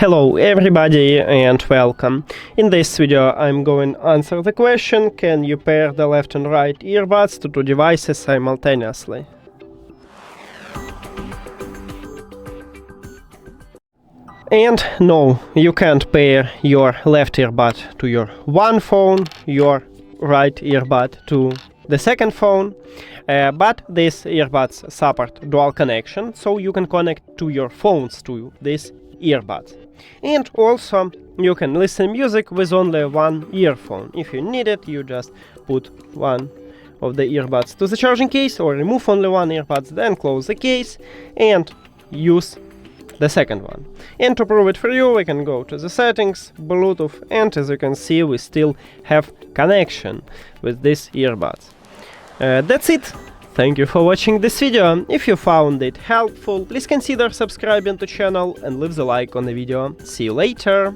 Hello everybody and welcome. In this video I'm going to answer the question: can you pair the left and right earbuds to two devices simultaneously? And no, you can't pair your left earbud to your one phone, your right earbud to the second phone, but these earbuds support dual connection, so you can connect to your phones to these earbuds. And also you can listen music with only one earphone. If you need it, you just put one of the earbuds to the charging case or remove only one earbud, then close the case and use the second one. And to prove it for you, we can go to the settings, Bluetooth, and as you can see we still have connection with these earbuds. That's it. Thank you for watching this video. If you found it helpful, please consider subscribing to the channel and leave the like on the video. See you later!